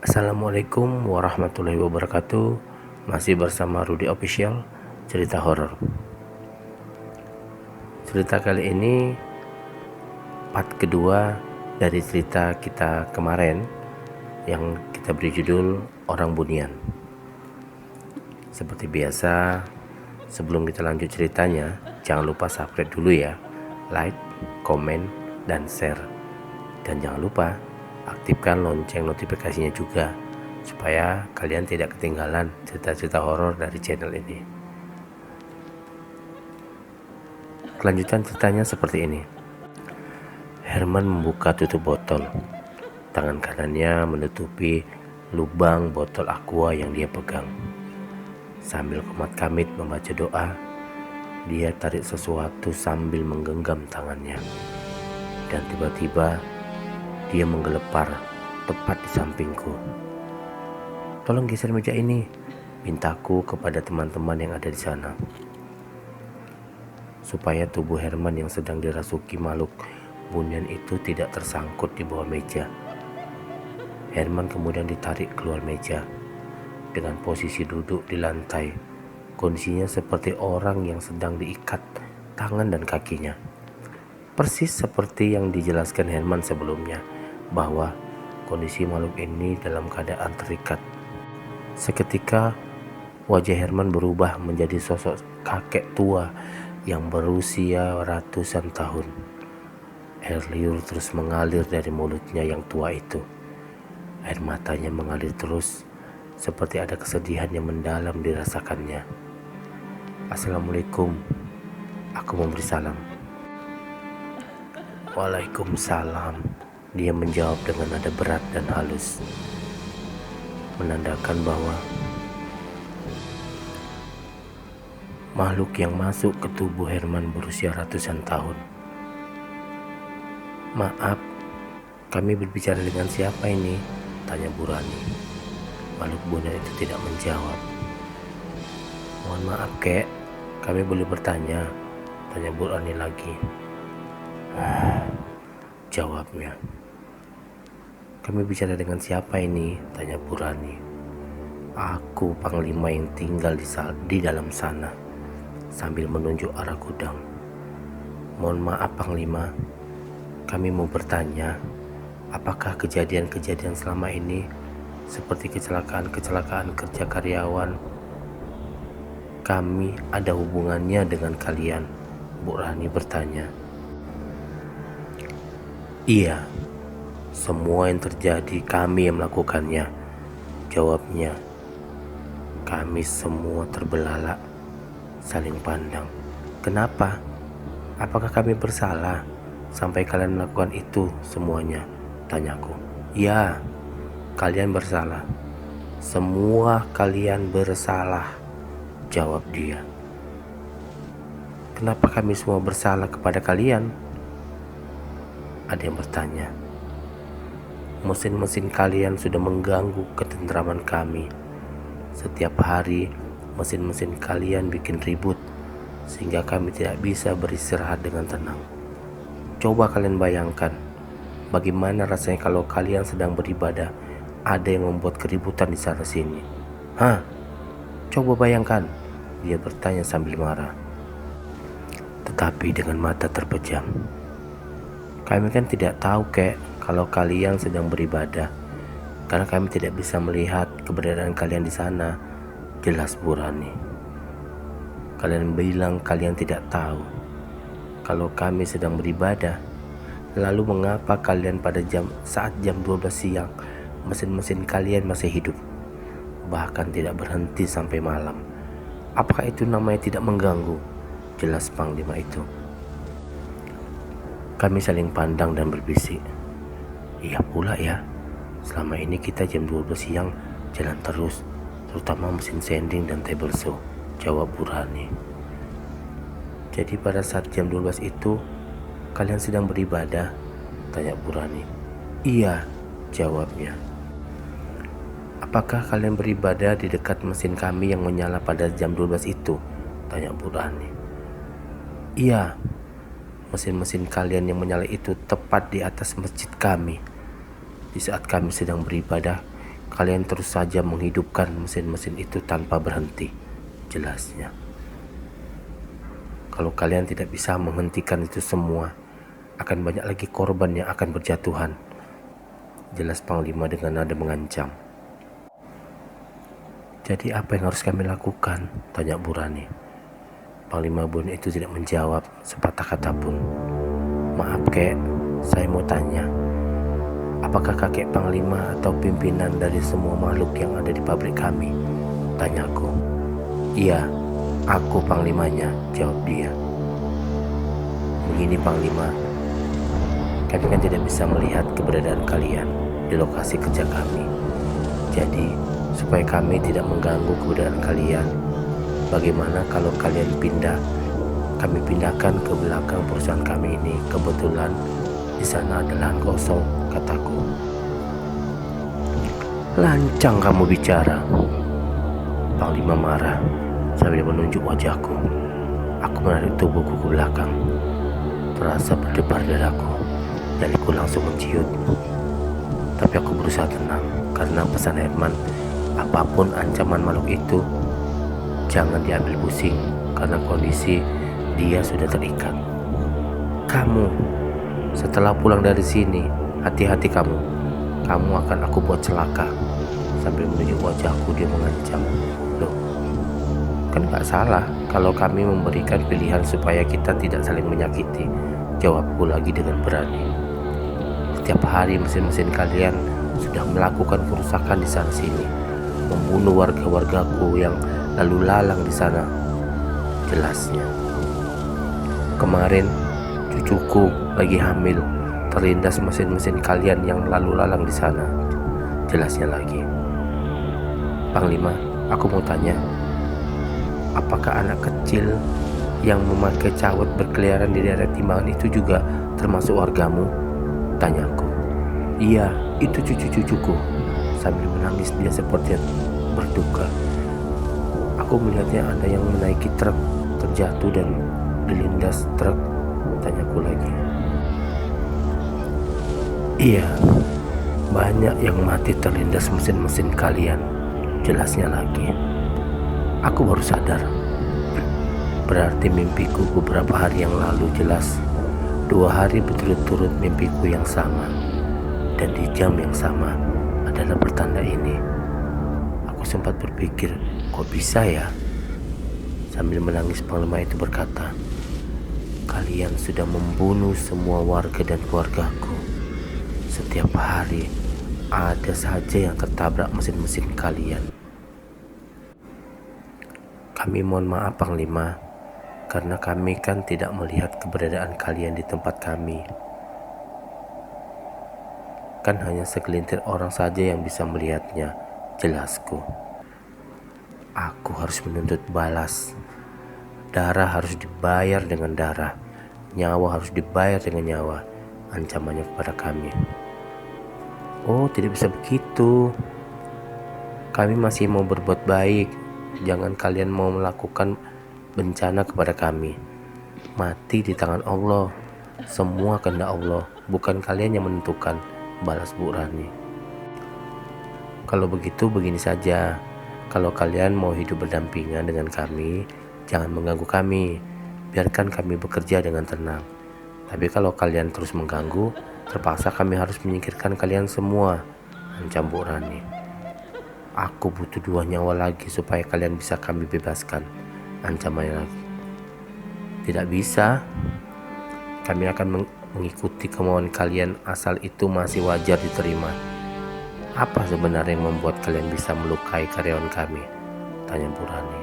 Assalamualaikum warahmatullahi wabarakatuh. Masih bersama Rudy Official, cerita horor. Cerita kali ini part kedua dari cerita kita kemarin yang kita beri judul Orang Bunian. Seperti biasa, sebelum kita lanjut ceritanya, jangan lupa subscribe dulu ya, like, komen, dan share. Dan jangan lupa aktifkan lonceng notifikasinya juga, supaya kalian tidak ketinggalan cerita-cerita horor dari channel ini. Kelanjutan ceritanya seperti ini. Herman membuka tutup botol. Tangan kanannya menutupi lubang botol aqua yang dia pegang. Sambil komat-kamit membaca doa, dia tarik sesuatu sambil menggenggam tangannya. Dan tiba-tiba dia menggelepar tepat di sampingku. "Tolong geser meja ini," pintaku kepada teman-teman yang ada di sana, supaya tubuh Herman yang sedang dirasuki makhluk bunian itu tidak tersangkut di bawah meja. Herman kemudian ditarik keluar meja dengan posisi duduk di lantai. Kondisinya seperti orang yang sedang diikat tangan dan kakinya. Persis seperti yang dijelaskan Herman sebelumnya, bahwa kondisi makhluk ini dalam keadaan terikat. Seketika wajah Herman berubah menjadi sosok kakek tua yang berusia ratusan tahun. Air liur terus mengalir dari mulutnya yang tua itu. Air matanya mengalir terus, seperti ada kesedihan yang mendalam dirasakannya. "Assalamualaikum," aku memberi salam. "Waalaikumsalam," dia menjawab dengan nada berat dan halus, menandakan bahwa makhluk yang masuk ke tubuh Herman berusia ratusan tahun. "Maaf, kami berbicara dengan siapa ini?" tanya Burani. Makhluk bunian itu tidak menjawab. "Mohon maaf, kek, kami boleh bertanya?" tanya Burani lagi. Jawabnya. "Kami bicara dengan siapa ini?" tanya Burani. "Aku panglima yang tinggal di dalam sana," sambil menunjuk arah gudang. "Mohon maaf panglima, kami mau bertanya, apakah kejadian-kejadian selama ini seperti kecelakaan-kecelakaan kerja karyawan kami ada hubungannya dengan kalian?" Burani bertanya. "Iya, semua yang terjadi kami yang melakukannya," jawabnya. Kami semua terbelalak, saling pandang. "Kenapa? Apakah kami bersalah sampai kalian melakukan itu semuanya?" tanyaku. "Ya, kalian bersalah. Semua kalian bersalah," jawab dia. "Kenapa kami semua bersalah kepada kalian?" ada yang bertanya. "Mesin-mesin kalian sudah mengganggu ketentraman kami. Setiap hari mesin-mesin kalian bikin ribut, sehingga kami tidak bisa beristirahat dengan tenang. Coba kalian bayangkan, bagaimana rasanya kalau kalian sedang beribadah, ada yang membuat keributan di sana sini. Hah? Coba bayangkan," dia bertanya sambil marah, tetapi dengan mata terpejam. "Kami kan tidak tahu, kek, kalau kalian sedang beribadah, karena kami tidak bisa melihat keberadaan kalian di sana," jelas Burani. "Kalian bilang kalian tidak tahu kalau kami sedang beribadah. Lalu mengapa kalian pada saat jam 12 siang mesin-mesin kalian masih hidup, bahkan tidak berhenti sampai malam? Apakah itu namanya tidak mengganggu?" jelas panglima itu. Kami saling pandang dan berbisik. "Iya pula ya, selama ini kita jam 12 siang jalan terus, terutama mesin sanding dan table saw," jawab Burani. "Jadi pada saat jam 12 itu kalian sedang beribadah?" tanya Burani. "Iya," jawabnya. "Apakah kalian beribadah di dekat mesin kami yang menyala pada jam 12 itu?" tanya Burani. "Iya, mesin-mesin kalian yang menyala itu tepat di atas masjid kami. Di saat kami sedang beribadah, Kalian terus saja menghidupkan mesin-mesin itu tanpa berhenti, jelasnya. Kalau kalian tidak bisa menghentikan itu semua, akan banyak lagi korban yang akan berjatuhan, jelas Panglima dengan nada mengancam. Jadi apa yang harus kami lakukan? Tanya Burani. Panglima Bun itu tidak menjawab sepatah kata pun. Maaf kek, saya mau tanya. Apakah kakek Panglima atau pimpinan dari semua makhluk yang ada di pabrik kami? Tanyaku. Iya, aku Panglimanya, jawab dia. Begini Panglima, kami kan tidak bisa melihat keberadaan kalian di lokasi kerja kami. Jadi, supaya kami tidak mengganggu keberadaan kalian, bagaimana kalau kalian pindah? Kami pindahkan ke belakang perusahaan kami ini. Kebetulan di sana ada lahan kosong, kataku. Lancang kamu bicara. Panglima marah sambil menunjuk wajahku. Aku menarik tubuhku ke belakang. Terasa berdebar dadaku dan aku langsung menciut. Tapi aku berusaha tenang karena pesan Herman, apapun ancaman makhluk itu, jangan diambil pusing karena kondisi dia sudah terikat. Kamu, setelah pulang dari sini, hati-hati kamu. Kamu akan aku buat celaka. Sambil menunjuk wajahku dia mengancam. Loh, kan gak salah kalau kami memberikan pilihan supaya kita tidak saling menyakiti, jawabku lagi dengan berani. Setiap hari mesin-mesin kalian sudah melakukan kerusakan di sana sini, membunuh warga-wargaku yang lalu lalang di sana, jelasnya. Kemarin cucuku lagi hamil, terlindas mesin-mesin kalian yang lalu lalang di sana, jelasnya lagi. Panglima, aku mau tanya, apakah anak kecil yang memakai cawat berkeliaran di daerah Timbangan itu juga termasuk wargamu? Tanyaku. Iya, itu cucu-cucuku. Sambil menangis dia seperti berduka. Aku melihatnya ada yang menaiki truk, terjatuh dan dilindas truk. Tanyaku lagi. Iya, banyak yang mati terlindas mesin-mesin kalian, jelasnya lagi. Aku baru sadar. Berarti mimpiku beberapa hari yang lalu jelas. 2 hari berturut-turut mimpiku yang sama, dan di jam yang sama adalah pertanda ini. Aku sempat berpikir, kok bisa ya? Sambil menangis Panglima itu berkata, kalian sudah membunuh semua warga dan keluargaku. Setiap hari ada saja yang tertabrak mesin-mesin kalian. Kami mohon maaf Panglima, karena kami kan tidak melihat keberadaan kalian di tempat kami. Kan hanya segelintir orang saja yang bisa melihatnya, jelasku. Aku harus menuntut balas. Darah harus dibayar dengan darah, nyawa harus dibayar dengan nyawa, ancamannya kepada kami. Oh, tidak bisa begitu. Kami masih mau berbuat baik. Jangan kalian mau melakukan bencana kepada kami. Mati di tangan Allah. Semua kehendak Allah, bukan kalian yang menentukan, balas Bu Rani. Kalau begitu begini saja. Kalau kalian mau hidup berdampingan dengan kami, jangan mengganggu kami. Biarkan kami bekerja dengan tenang. Tapi kalau kalian terus mengganggu, terpaksa kami harus menyingkirkan kalian semua, ancam Bu Rani. Aku butuh 2 nyawa lagi supaya kalian bisa kami bebaskan, ancamannya lagi. Tidak bisa. Kami akan mengikuti kemauan kalian asal itu masih wajar diterima. Apa sebenarnya yang membuat kalian bisa melukai karyawan kami? Tanya Bu Rani.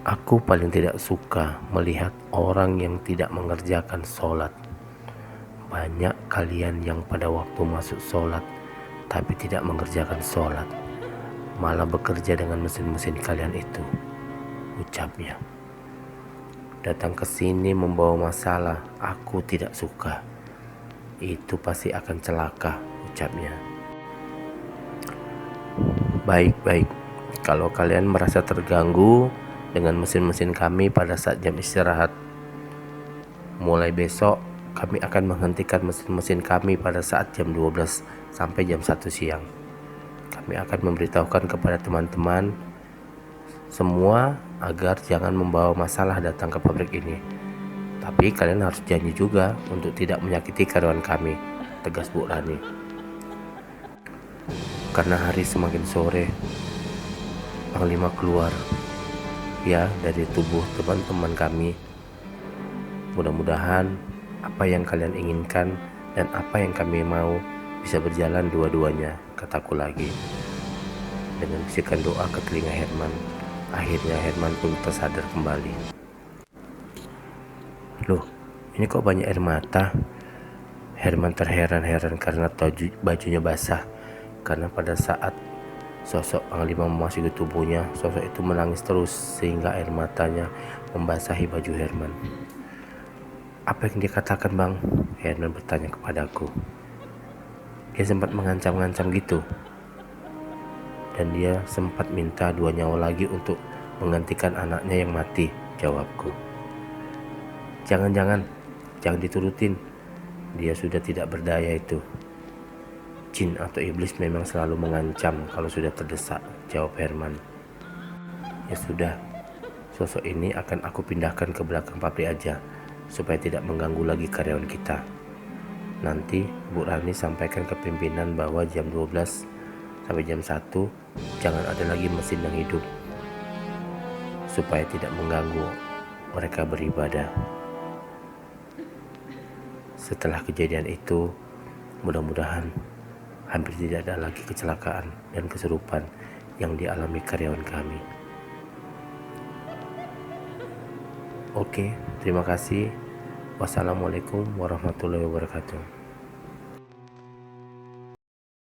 Aku paling tidak suka melihat orang yang tidak mengerjakan sholat. Banyak kalian yang pada waktu masuk sholat tapi tidak mengerjakan sholat, malah bekerja dengan mesin-mesin kalian itu, ucapnya. Datang ke sini membawa masalah, aku tidak suka. Itu pasti akan celaka, ucapnya. Baik-baik, kalau kalian merasa terganggu dengan mesin-mesin kami pada saat jam istirahat, mulai besok kami akan menghentikan mesin-mesin kami pada saat jam 12 sampai jam 1 siang. kami akan memberitahukan kepada teman-teman semua agar jangan membawa masalah datang ke pabrik ini. Tapi kalian harus janji juga untuk tidak menyakiti karyawan kami, tegas Bu Rani. Karena hari semakin sore, Panglima keluar ya dari tubuh teman-teman kami. Mudah-mudahan apa yang kalian inginkan dan apa yang kami mau bisa berjalan dua-duanya, kataku lagi. Dengan bisikan doa ke telinga Herman, akhirnya Herman pun tersadar kembali. Loh, ini kok banyak air mata? Herman terheran-heran karena bajunya basah. Karena pada saat sosok Panglima memasuki tubuhnya, sosok itu menangis terus sehingga air matanya membasahi baju Herman. Apa yang dikatakan Bang? Herman bertanya kepadaku. Dia sempat mengancam-ngancam gitu. Dan dia sempat minta 2 nyawa lagi untuk menggantikan anaknya yang mati, jawabku. Jangan diturutin. Dia sudah tidak berdaya itu. Jin atau iblis memang selalu mengancam kalau sudah terdesak, jawab Herman. Ya sudah, sosok ini akan aku pindahkan ke belakang pabrik aja, supaya tidak mengganggu lagi karyawan kita. Nanti Bu Rani sampaikan ke pimpinan bahwa jam 12 sampai jam 1 jangan ada lagi mesin yang hidup, supaya tidak mengganggu mereka beribadah. Setelah kejadian itu, mudah-mudahan hampir tidak ada lagi kecelakaan dan kesurupan yang dialami karyawan kami. Oke, terima kasih. Wassalamualaikum warahmatullahi wabarakatuh.